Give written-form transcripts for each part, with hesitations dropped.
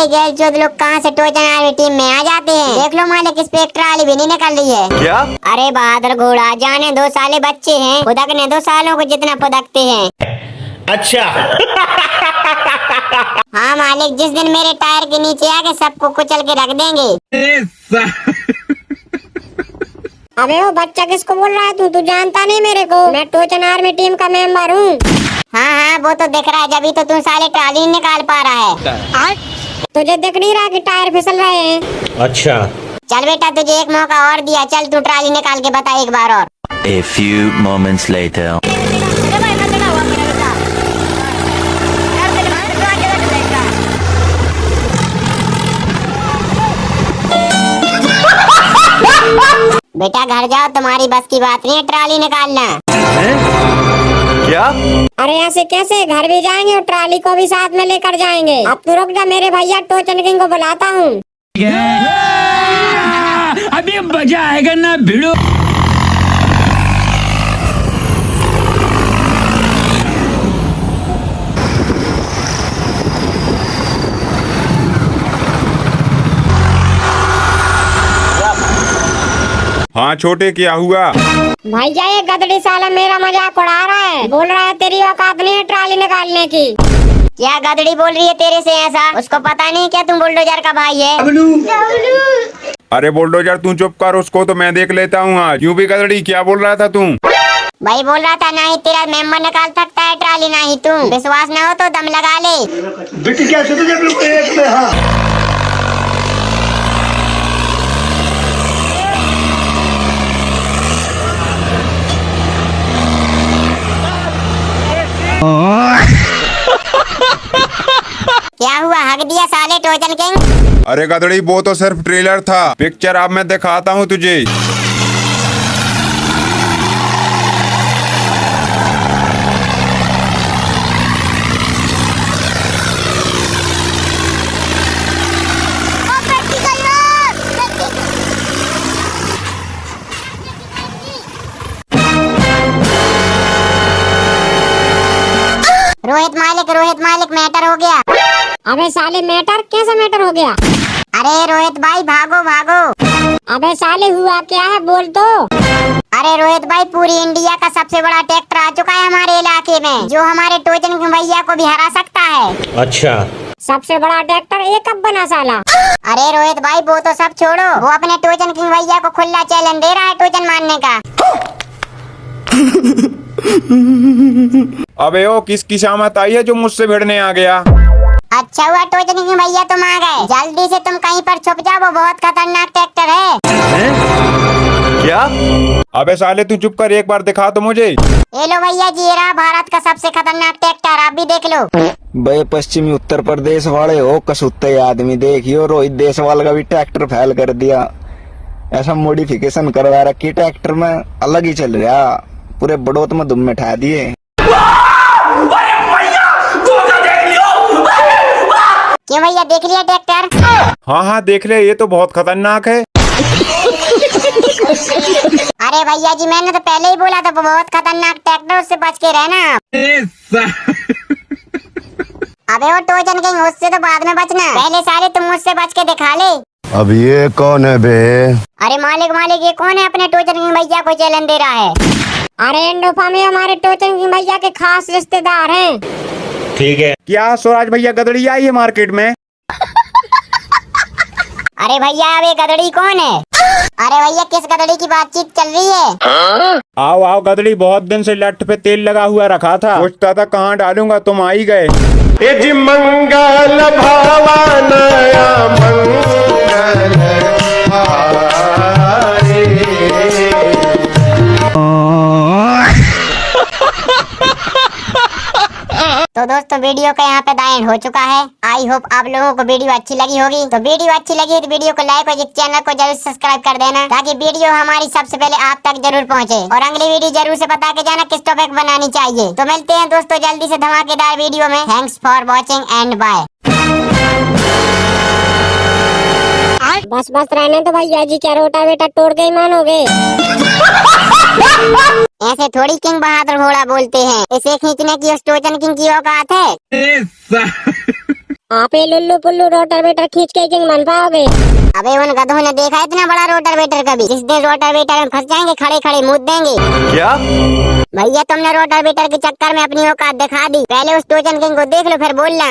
साले गैलचोद लोग कहाँ से टोचन आर्मी टीम में आ जाते हैं। देख लो मालिक, इस पे एक ट्राली भी नहीं निकल रही है। क्या? अरे बहादुर घोड़ा, जाने दो, साले बच्चे हैं, फुदकने दो सालों को जितना फुदकते हैं। अच्छा। हाँ मालिक, जिस दिन मेरे टायर के नीचे आके सबको कुचल के रख देंगे। अबे वो बच्चा किसको बोल रहा है तू जानता नहीं मेरे को? मैं टोचन आर्मी टीम का मेंबर हूँ। हाँ हाँ, वो तो दिख रहा है, जब तो तू साले ट्राली नहीं निकाल पा रहा है। तुझे दिख नहीं रहा कि टायर फिसल रहे हैं? अच्छा। चल बेटा, तुझे एक मौका और दिया, चल तू ट्राली निकाल के बता एक बार और। A few moments later. बेटा घर जाओ, तुम्हारी बस की बात नहीं है ट्राली निकालना। हैं? क्या? अरे ऐसे कैसे? घर भी जाएंगे और ट्राली को भी साथ में लेकर जाएंगे। अब तू रुक जा, मेरे भैया टोचन किंग को बुलाता हूँ। अभी मजा आएगा ना भिड़ो। हाँ छोटे, क्या हुआ? भैया ये गधड़ी साला मेरा मजाक उड़ा रहा है, बोल रहा है तेरी औकात नहीं है ट्राली निकालने की। क्या गधड़ी बोल रही है तेरे से ऐसा? उसको पता नहीं क्या तुम बुलडोजर का भाई है? अरे बुलडोजर तू चुप कर, उसको तो मैं देख लेता हूँ आज। यूं भी गधड़ी, क्या बोल रहा था तू? भाई बोल रहा था ना ही तेरा मेंबर निकाल सकता है ट्राली, ना ही तू। विश्वास न हो तो दम लगा ले। क्या हुआ, हक दिया साले टोचन किंग? अरे गधड़ी, वो तो सिर्फ ट्रेलर था, पिक्चर अब मैं दिखाता हूँ तुझे। रोहित मालिक मैटर हो गया। अबे साले मैटर? कैसा मैटर हो गया? अरे रोहित भाई भागो भागो। अबे साले हुआ क्या है, बोल तो। अरे रोहित भाई, पूरी इंडिया का सबसे बड़ा ट्रैक्टर आ चुका है हमारे इलाके में, जो हमारे टोचन किंग भैया को भी हरा सकता है। अच्छा। सबसे बड़ा ट्रैक्टर ये कब बना साला? अरे रोहित भाई, वो तो सब छोड़ो, वो अपने टोचन किंग भैया को खुला चैलेंज दे रहा है टोचन मारने का। अबे ओ, किसकी शामत आई है जो मुझसे भिड़ने आ गया? अच्छा हुआ टोचन किंग भैया तुम आ गए, जल्दी से तुम कहीं पर छुप जाओ, वो बहुत खतरनाक ट्रैक्टर है। हैं? क्या? अबे साले तू चुप कर, एक बार दिखा तो मुझे। ये लो भैया जी, ये रहा भारत का सबसे खतरनाक ट्रैक्टर, आप भी देख लो। बे पश्चिमी उत्तर प्रदेश वाले हो कसूते आदमी, देखियो रोहित देसवाल का भी ट्रैक्टर फेल कर दिया। ऐसा मॉडिफिकेशन करवा रखी ट्रैक्टर में, अलग ही चल रहा, पूरे बड़ोत में दुम में ठा दिए। क्यों भैया, देख लिया ट्रैक्टर? हाँ हाँ देख ले, ये तो बहुत खतरनाक है। अरे भैया जी, मैंने तो पहले ही बोला था वो बहुत खतरनाक ट्रैक्टर, उससे बच के रहना। अबे वो टोचन किंग, उससे तो बाद में बचना, पहले साले तुम मुझसे बच के दिखा ले। अब ये कौन है बे? अरे मालिक, ये कौन है अपने टोचन किंग भैया को चैलेंज दे रहा है? अरे इंडोफा में हमारे टोचन किंग भैया के खास रिश्तेदार हैं। ठीक है। क्या स्वराज भैया गधड़ी आई है मार्केट में? अरे भैया, अब ये गधड़ी कौन है? अरे भैया, किस गधड़ी की बातचीत चल रही है? आओ आओ गधड़ी, बहुत दिन से लठ पे तेल लगा हुआ रखा था, सोचता था कहाँ डालूंगा, तुम आ ही गए। मंगल भावनया मंगल तो दोस्तों, वीडियो का यहाँ पे द एंड हो चुका है। आई होप आप लोगों को वीडियो अच्छी लगी होगी। तो वीडियो अच्छी लगी तो वीडियो को लाइक और चैनल को जरूर सब्सक्राइब कर देना, ताकि वीडियो हमारी सबसे पहले आप तक जरूर पहुँचे। और अगली वीडियो जरूर से बता के जाना किस टॉपिक बनानी चाहिए। तो मिलते हैं दोस्तों जल्दी से धमाकेदार वीडियो में। Thanks for watching and bye. बस रहने तो भैया जी, क्या रोटा बेटा तोड़ के ही मानोगे? ऐसे थोड़ी किंग बहादुर घोड़ा बोलते हैं, इसे खींचने की उस टोचन किंग की औकात है। आप ये लुल्लू पुल्लू रोटावेटर खींच के किंग बन पाओगे। अबे उन गधों ने देखा इतना बड़ा रोटावेटर कभी? जिस दिन रोटावेटर में फंस जाएंगे खड़े खड़े मुद देंगे। क्या? भैया तुमने रोटावेटर के चक्कर में अपनी औकात दिखा दी। पहले उस टोचन किंग को देख लो फिर बोलना।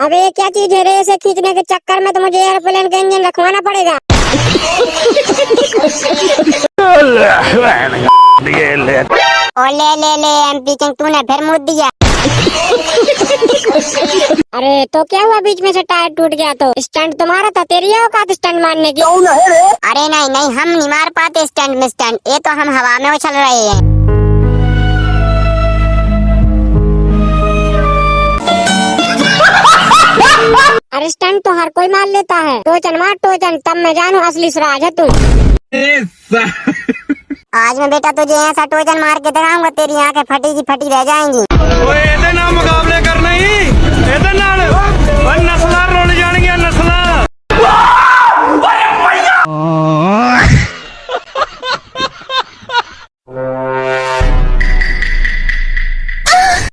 अब ये क्या चीज है रे? इसे खींचने के चक्कर में तो मुझे एयरप्लेन का इंजन रखवाना पड़ेगा। और ले एमपी किंग तूने फिर मुद दिया। अरे तो क्या हुआ, बीच में से टायर टूट गया तो? स्टंट तुम्हारा था, तेरी औकात स्टंट मारने की। अरे नहीं हम नहीं मार पाते स्टंट में स्टंट, ये तो हम हवा में उछल रहे हैं। अरे स्टंट तो हर कोई मार लेता है। टोचन मार टोचन, तब मैं जानू असली सुराज है तू। आज मैं बेटा तुझे ऐसा टोचन मार के दिखाऊंगा, तेरी आंखें फटी की फटी रह जाएंगी। मुकाबले करना ही नस्ला रुल जाएंगे नस्ला।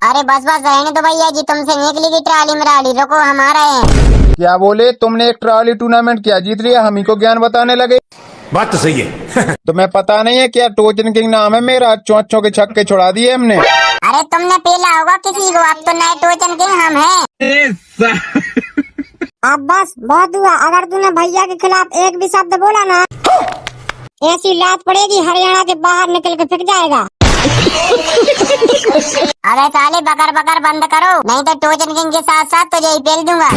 अरे बस रहने दो भैया जी, तुमसे निकली की ट्राली मराली, रुको हम आ रहे हैं। क्या बोले? तुमने एक ट्रॉली टूर्नामेंट क्या जीत लिया, हम ही को ज्ञान बताने लगे। बात तो सही है। तुम्हें पता नहीं है क्या टोचन किंग नाम है मेरा? चौंचों के छक्के छुड़ा दिए हमने। अरे तुमने पेला होगा किसी को, अब तो नए टोचन किंग हम हैं। अब बस बहुत हुआ। अगर तूने भैया के खिलाफ एक भी शब्द बोला ना, ऐसी लात पड़ेगी हरियाणा के बाहर निकल के फेंक जाएगा। अरे साले बकर बकर बंद करो, नहीं तो टोचन किंग के साथ साथ तुझे ही पेल दूंगा।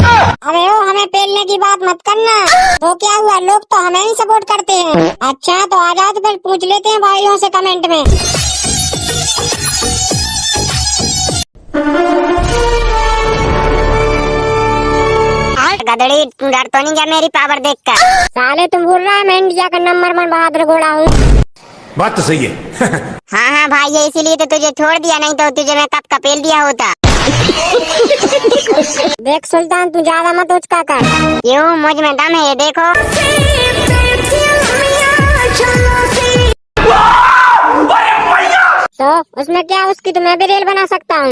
अरे ओ, हमें पेलने की बात मत करना। तो क्या हुआ, लोग तो हमें ही सपोर्ट करते हैं। अच्छा तो आ जाओ, तो फिर पूछ लेते हैं भाइयों से कमेंट में। गधड़ी तू डर तो नहीं क्या मेरी पावर देखकर? साले तुम बोल रहा है मैं इंडिया का नंबर 1 बहादुर घोड़ा हूँ। बात तो सही है। हाँ भाई, ये इसीलिए तो तुझे छोड़ दिया, नहीं तो तुझे मैं कब का पेल दिया होता। देख सुल्तान, तू ज्यादा मत उचका कर। क्यों, मुझ में दम है ये देखो। तो उसमें क्या, उसकी तो मैं भी रेल बना सकता हूँ।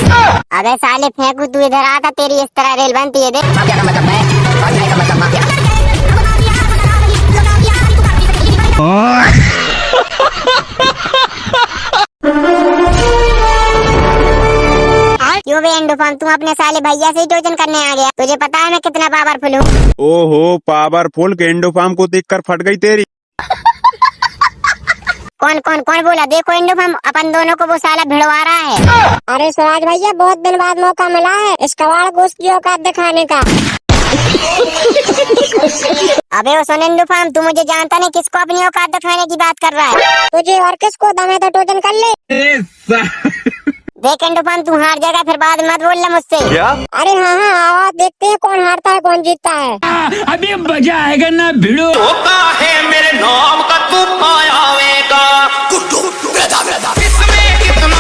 अबे साले फेंकू, तू इधर आता, तेरी इस तरह रेल बनती है देख। क्यों बे एंडोफार्म, तू अपने साले भैया से ही टोचन करने आ गया? तुझे पता है मैं कितना पावरफुल हूँ। ओहो, पावरफुल के एंडोफार्म को देखकर फट गई तेरी। कौन बोला? देखो एंडोफार्म, अपन दोनों को वो साला भिड़वा रहा है। अरे स्वराज भैया, बहुत दिन बाद मौका मिला है इस कबाड़ को उसकी औकात दिखाने का। अबे ओ सुन एंडोफार्म, तू मुझे जानता नहीं, किसको अपनी औकात दिखाने की बात कर रहा है? तुझे और किसको दम है तो टोचन कर ले। देख एंडोफार्म, तू हार जाएगा फिर बाद में मत बोलना मुझसे। क्या? अरे हाँ, आवाज देखते हैं कौन हारता है कौन जीतता है। अभी मजा आएगा ना भिड़ो। होता है मेरे नाम का तू आया वेगा, इसमें कितना